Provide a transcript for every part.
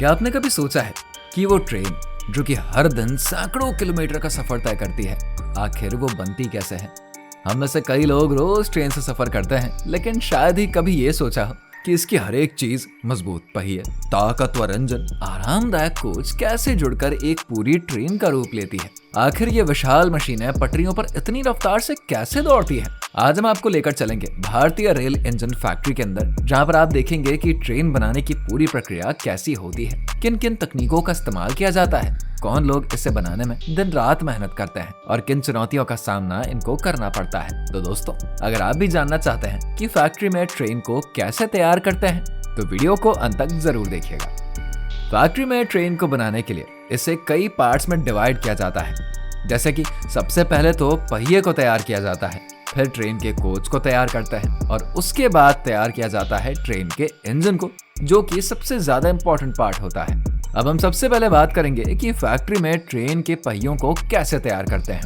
क्या आपने कभी सोचा है कि वो ट्रेन जो कि हर दिन सैकड़ों किलोमीटर का सफर तय करती है, आखिर वो बनती कैसे है? हम में से कई लोग रोज ट्रेन से सफर करते हैं, लेकिन शायद ही कभी ये सोचा हो कि इसकी हर एक चीज, मजबूत पहिए, ताकतवर इंजन, आरामदायक कोच कैसे जुड़कर एक पूरी ट्रेन का रूप लेती है। आखिर ये विशाल मशीनें पटरियों पर इतनी रफ्तार से कैसे दौड़ती है? आज हम आपको लेकर चलेंगे भारतीय रेल इंजन फैक्ट्री के अंदर, जहां पर आप देखेंगे कि ट्रेन बनाने की पूरी प्रक्रिया कैसी होती है, किन किन तकनीकों का इस्तेमाल किया जाता है, कौन लोग इसे बनाने में दिन रात मेहनत करते हैं और किन चुनौतियों का सामना इनको करना पड़ता है। तो दोस्तों, अगर आप भी जानना चाहते हैं कि फैक्ट्री में ट्रेन को कैसे तैयार करते हैं, तो वीडियो को अंत तक जरूर देखिएगा। फैक्ट्री में ट्रेन को बनाने के लिए इसे कई पार्ट्स में डिवाइड किया जाता है। जैसे कि सबसे पहले तो पहिए को तैयार किया जाता है, फिर ट्रेन के कोच को तैयार करते हैं और उसके बाद तैयार किया जाता है ट्रेन के इंजन को, जो कि सबसे ज्यादा इंपॉर्टेंट पार्ट होता है। अब हम सबसे पहले बात करेंगे कि फैक्ट्री में ट्रेन के पहियों को कैसे तैयार करते हैं।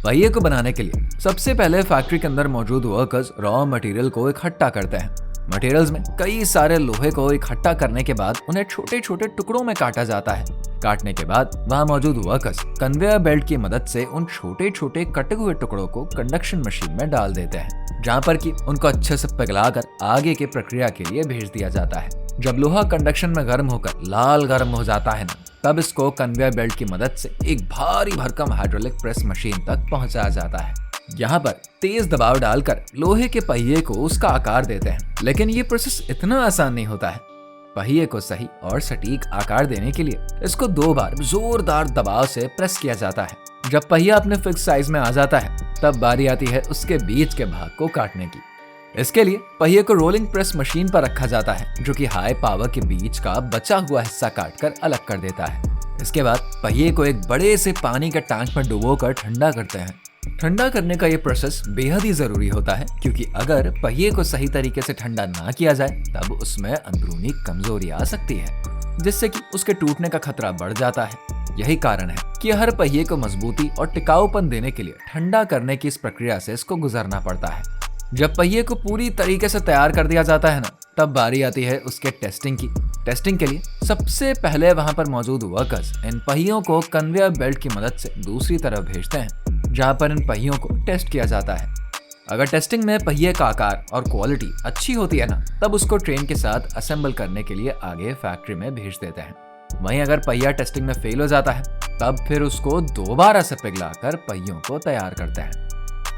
पहिए को बनाने के लिए सबसे पहले फैक्ट्री के अंदर मौजूद वर्कर्स रॉ मटेरियल को इकट्ठा करते हैं। मटेरियल्स में कई सारे लोहे को इकट्ठा करने के बाद उन्हें छोटे छोटे टुकड़ों में काटा जाता है। काटने के बाद वहां मौजूद वर्कर्स कन्वेयर बेल्ट की मदद से उन छोटे छोटे कटे हुए टुकड़ों को कंडक्शन मशीन में डाल देते हैं, जहां पर कि उनको अच्छे से पिघलाकर आगे की प्रक्रिया के लिए भेज दिया जाता है। जब लोहा कंडक्शन में गर्म होकर लाल गर्म हो जाता है ना, तब इसको कन्वेयर बेल्ट की मदद से एक भारी भरकम हाइड्रोलिक प्रेस मशीन तक पहुंचाया जाता है। यहाँ पर तेज दबाव डालकर लोहे के पहिए को उसका आकार देते हैं, लेकिन ये प्रोसेस इतना आसान नहीं होता है। पहिए को सही और सटीक आकार देने के लिए इसको 2 बार जोरदार दबाव से प्रेस किया जाता है। जब पहिया अपने फिक्स साइज में आ जाता है, तब बारी आती है उसके बीच के भाग को काटने की। इसके लिए पहिए को रोलिंग प्रेस मशीन पर रखा जाता है, जो कि हाई पावर के बीच का बचा हुआ हिस्सा काटकर अलग कर देता है। इसके बाद पहिए को एक बड़े से पानी के टैंक में डुबोकर ठंडा करते हैं। ठंडा करने का ये प्रोसेस बेहद ही जरूरी होता है, क्योंकि अगर पहिए को सही तरीके से ठंडा ना किया जाए, तब उसमें अंदरूनी कमजोरी आ सकती है, जिससे कि उसके टूटने का खतरा बढ़ जाता है। यही कारण है कि हर पहिए को मजबूती और टिकाऊपन देने के लिए ठंडा करने की इस प्रक्रिया से इसको गुजरना पड़ता है। जब पहिए को पूरी तरीके से तैयार कर दिया जाता है ना, तब बारी आती है उसके टेस्टिंग की। टेस्टिंग के लिए सबसे पहले वहां पर मौजूद वर्कर्स इन पहियों को कन्वेयर बेल्ट की मदद से दूसरी तरफ भेजते हैं, जहां पर इन पहियों को टेस्ट किया जाता है। अगर टेस्टिंग में पहिए का आकार और क्वालिटी अच्छी होती है ना, तब उसको ट्रेन के साथ असेंबल करने के लिए आगे फैक्ट्री में भेज देते हैं। वहीं अगर पहिया टेस्टिंग में फेल हो जाता है, तब फिर उसको दोबारा से पिघलाकर पहियों को तैयार करते हैं।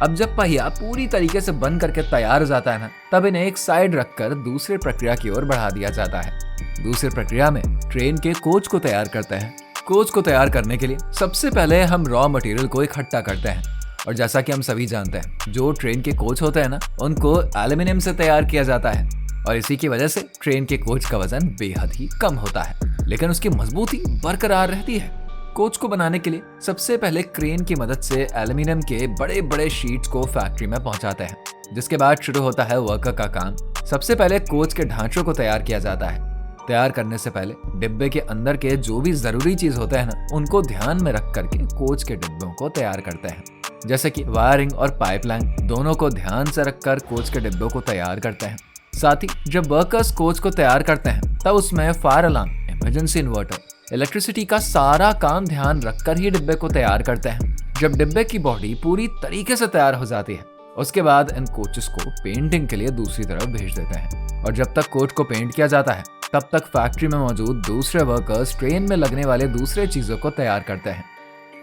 अब जब पहिया पूरी तरीके से बन करके तैयार हो जाता है ना, तब इन्हें एक साइड रखकर दूसरी प्रक्रिया की ओर बढ़ा दिया जाता है। दूसरी प्रक्रिया में ट्रेन के कोच को तैयार करते हैं। कोच को तैयार करने के लिए सबसे पहले हम रॉ मटेरियल को इकट्ठा करते हैं, और जैसा कि हम सभी जानते हैं, जो ट्रेन के कोच होते हैं ना, उनको एल्यूमिनियम से तैयार किया जाता है, और इसी की वजह से ट्रेन के कोच का वजन बेहद ही कम होता है, लेकिन उसकी मजबूती बरकरार रहती है। कोच को बनाने के लिए सबसे पहले क्रेन की मदद से एल्यूमिनियम के बड़े बड़े शीट्स को फैक्ट्री में पहुंचाते हैं, जिसके बाद शुरू होता है वर्कर का काम। सबसे पहले कोच के ढांचों को तैयार किया जाता है। तैयार करने से पहले डिब्बे के अंदर के जो भी जरूरी चीज होते हैं ना, उनको ध्यान में रख करके कोच के डिब्बों को तैयार करते हैं। जैसे कि वायरिंग और पाइपलाइन दोनों को ध्यान से रखकर कोच के डिब्बों को तैयार करते हैं। साथ ही जब वर्कर्स कोच को तैयार करते हैं, तब उसमें fire alarm, emergency inverter, electricity का सारा काम ध्यान रखकर ही डिब्बे को तैयार करते हैं। जब डिब्बे की बॉडी पूरी तरीके से तैयार हो जाती है, उसके बाद इन कोचेस को पेंटिंग के लिए दूसरी तरफ भेज देते हैं, और जब तक कोच को पेंट किया जाता है, तब तक फैक्ट्री में मौजूद दूसरे वर्कर्स ट्रेन में लगने वाले दूसरे चीजों को तैयार करते हैं।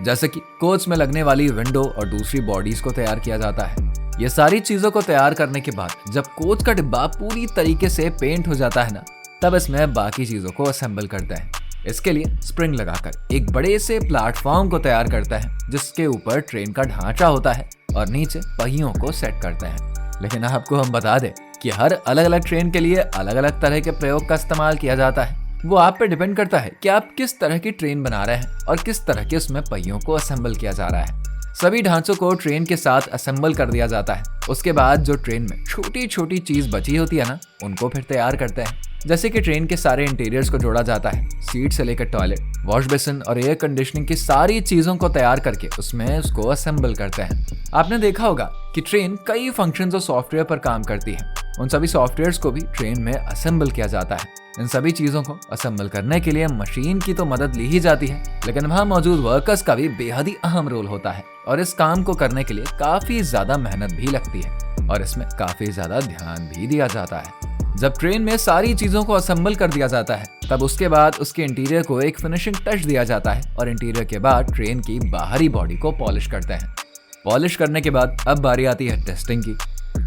जैसे कि कोच में लगने वाली विंडो और दूसरी बॉडीज को तैयार किया जाता है। ये सारी चीजों को तैयार करने के बाद जब कोच का डिब्बा पूरी तरीके से पेंट हो जाता है ना, तब इसमें बाकी चीजों को असेंबल करते हैं। इसके लिए स्प्रिंग लगाकर एक बड़े से प्लेटफॉर्म को तैयार करता है, जिसके ऊपर ट्रेन का ढांचा होता है और नीचे पहियों को सेट करते हैं। लेकिन आपको हम बता दें कि हर अलग अलग ट्रेन के लिए अलग अलग तरह के प्रयोग का इस्तेमाल किया जाता है। वो आप पे डिपेंड करता है कि आप किस तरह की ट्रेन बना रहे हैं और किस तरह के उसमें पहियों को असेंबल किया जा रहा है। सभी ढांचों को ट्रेन के साथ असेंबल कर दिया जाता है। उसके बाद जो ट्रेन में छोटी छोटी चीज बची होती है ना, उनको फिर तैयार करते हैं। जैसे कि ट्रेन के सारे इंटीरियर्स को जोड़ा जाता है, सीट से लेकर टॉयलेट, वॉश बेसिन और एयर कंडीशनिंग की सारी चीजों को तैयार करके उसमें उसको असेंबल करते हैं। आपने देखा होगा कि ट्रेन कई फंक्शंस और सॉफ्टवेयर पर काम करती है। उन सभी सॉफ्टवेयर्स को भी ट्रेन में असेंबल किया जाता है। इन सभी चीजों को असेंबल करने के लिए मशीन की तो मदद ली ही जाती है, लेकिन वहाँ मौजूद वर्कर्स का भी बेहद ही अहम रोल होता है और इस काम को करने के लिए काफी ज्यादा मेहनत भी लगती है और इसमें काफी ज्यादा ध्यान भी दिया जाता है। जब ट्रेन में सारी चीजों को असेंबल कर दिया जाता है, तब उसके बाद उसके इंटीरियर को एक फिनिशिंग टच दिया जाता है और इंटीरियर के बाद ट्रेन की बाहरी बॉडी को पॉलिश करते हैं। पॉलिश करने के बाद अब बारी आती है टेस्टिंग की।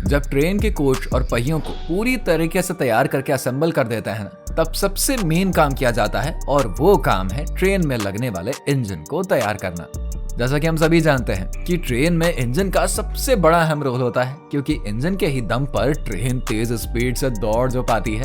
जब ट्रेन के कोच और पहियों को पूरी तरीके से तैयार करके असेंबल कर देते हैं ना, तब सबसे मेन काम किया जाता है और वो काम है ट्रेन में लगने वाले इंजन को तैयार करना। जैसा कि हम सभी जानते हैं कि ट्रेन में इंजन का सबसे बड़ा अहम रोल होता है, क्योंकि इंजन के ही दम पर ट्रेन तेज स्पीड से दौड़ जो पाती है।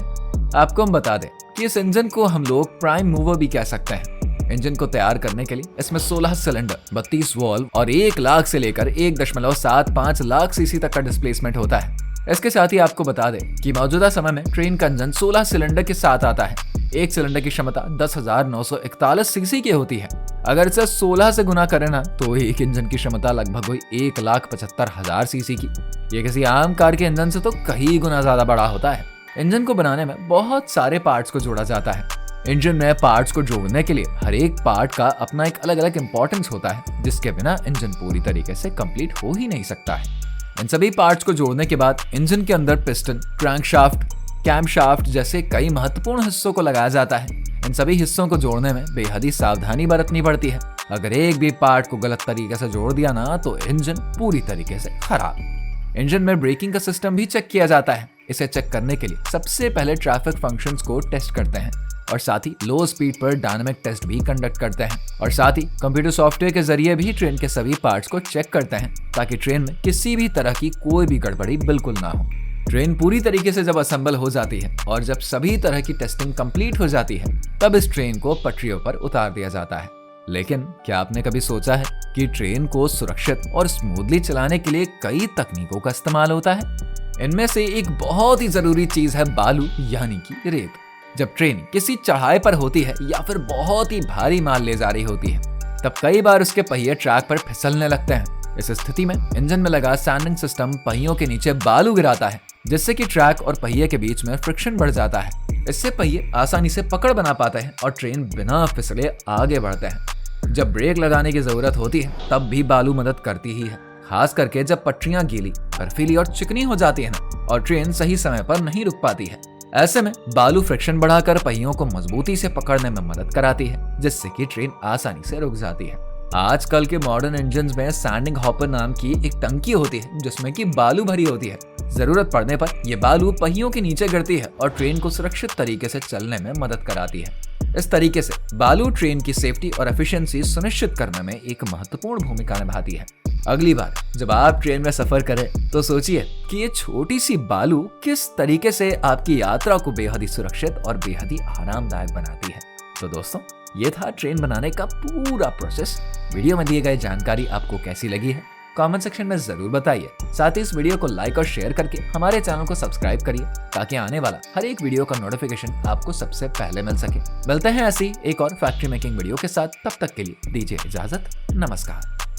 आपको हम बता दें कि इस इंजन को हम लोग प्राइम मूवर भी कह सकते हैं। इंजन को तैयार करने के लिए इसमें 16 सिलेंडर, 32 वॉल्व और 1 लाख से लेकर 1.75 लाख सीसी तक का डिस्प्लेसमेंट होता है। इसके साथ ही आपको बता दें कि मौजूदा समय में ट्रेन का इंजन 16 सिलेंडर के साथ आता है। एक सिलेंडर की क्षमता 10,941 सीसी की होती है। अगर इसे 16 से गुना करें ना, तो एक इंजन की क्षमता लगभग हुई 1,75,000 सीसी की। ये किसी आम कार के इंजन से तो कई गुना ज्यादा बड़ा होता है। इंजन को बनाने में बहुत सारे पार्ट्स को जोड़ा जाता है। इंजन में पार्ट्स को जोड़ने के लिए हर एक पार्ट का अपना एक अलग अलग इंपॉर्टेंस होता है, जिसके बिना इंजन पूरी तरीके से कंप्लीट हो ही नहीं सकता है। इन सभी पार्ट्स को जोड़ने के बाद इंजन के अंदर पिस्टन, क्रैंकशाफ्ट, कैमशाफ्ट जैसे कई महत्वपूर्ण हिस्सों को लगाया जाता है। इन सभी हिस्सों को जोड़ने में बेहद ही सावधानी बरतनी पड़ती है। अगर एक भी पार्ट को गलत तरीके से जोड़ दिया ना, तो इंजन पूरी तरीके से खराब। इंजन में ब्रेकिंग का सिस्टम भी चेक किया जाता है। इसे चेक करने के लिए सबसे पहले ट्रैफिक फंक्शंस को टेस्ट करते हैं और साथ ही लो स्पीड पर डायनामिक टेस्ट भी कंडक्ट करते हैं और साथ ही कंप्यूटर सॉफ्टवेयर के जरिए भी ट्रेन के सभी पार्ट्स को चेक करते हैं, ताकि ट्रेन में किसी भी तरह की कोई भी गड़बड़ी बिल्कुल ना हो। ट्रेन पूरी तरीके से जब असेंबल हो जाती है और जब सभी तरह की टेस्टिंग कंप्लीट हो जाती है, तब इस ट्रेन को पटरियों पर उतार दिया जाता है। लेकिन क्या आपने कभी सोचा है कि ट्रेन को सुरक्षित और स्मूथली चलाने के लिए कई तकनीकों का इस्तेमाल होता है? इनमें से एक बहुत ही जरूरी चीज है बालू, यानी कि रेत। जब ट्रेन किसी चढ़ाई पर होती है या फिर बहुत ही भारी माल ले जा रही होती है, तब कई बार उसके पहिए ट्रैक पर फिसलने लगते हैं। इस स्थिति में इंजन में लगा सैंडिंग सिस्टम पहियों के नीचे बालू गिराता है, जिससे कि ट्रैक और पहिए के बीच में फ्रिक्शन बढ़ जाता है। इससे पहिए आसानी से पकड़ बना पाते हैं और ट्रेन बिना फिसले आगे बढ़ते हैं। जब ब्रेक लगाने की जरूरत होती है, तब भी बालू मदद करती ही है, खास करके जब पटरियां गीली, बर्फीली और चिकनी हो जाती है ना, और ट्रेन सही समय पर नहीं रुक पाती है। ऐसे में बालू फ्रिक्शन बढ़ाकर पहियों को मजबूती से पकड़ने में मदद कराती है, जिससे कि ट्रेन आसानी से रुक जाती है। आजकल के मॉडर्न इंजन्स में सैंडिंग हॉपर नाम की एक टंकी होती है, जिसमें कि बालू भरी होती है। जरूरत पड़ने पर यह बालू पहियों के नीचे गिरती है और ट्रेन को सुरक्षित तरीके से चलने में मदद कराती है। इस तरीके से बालू ट्रेन की सेफ्टी और एफिशिएंसी सुनिश्चित करने में एक महत्वपूर्ण भूमिका निभाती है। अगली बार जब आप ट्रेन में सफर करें, तो सोचिए कि ये छोटी सी बालू किस तरीके से आपकी यात्रा को बेहद ही सुरक्षित और बेहद ही आरामदायक बनाती है। तो दोस्तों, ये था ट्रेन बनाने का पूरा प्रोसेस। वीडियो में दिए गए जानकारी आपको कैसी लगी है, कमेंट सेक्शन में जरूर बताइए। साथ ही इस वीडियो को लाइक और शेयर करके हमारे चैनल को सब्सक्राइब करिए, ताकि आने वाला हर एक वीडियो का नोटिफिकेशन आपको सबसे पहले मिल सके। मिलते हैं ऐसी एक और फैक्ट्री मेकिंग वीडियो के साथ। तब तक के लिए दीजिए इजाजत। नमस्कार।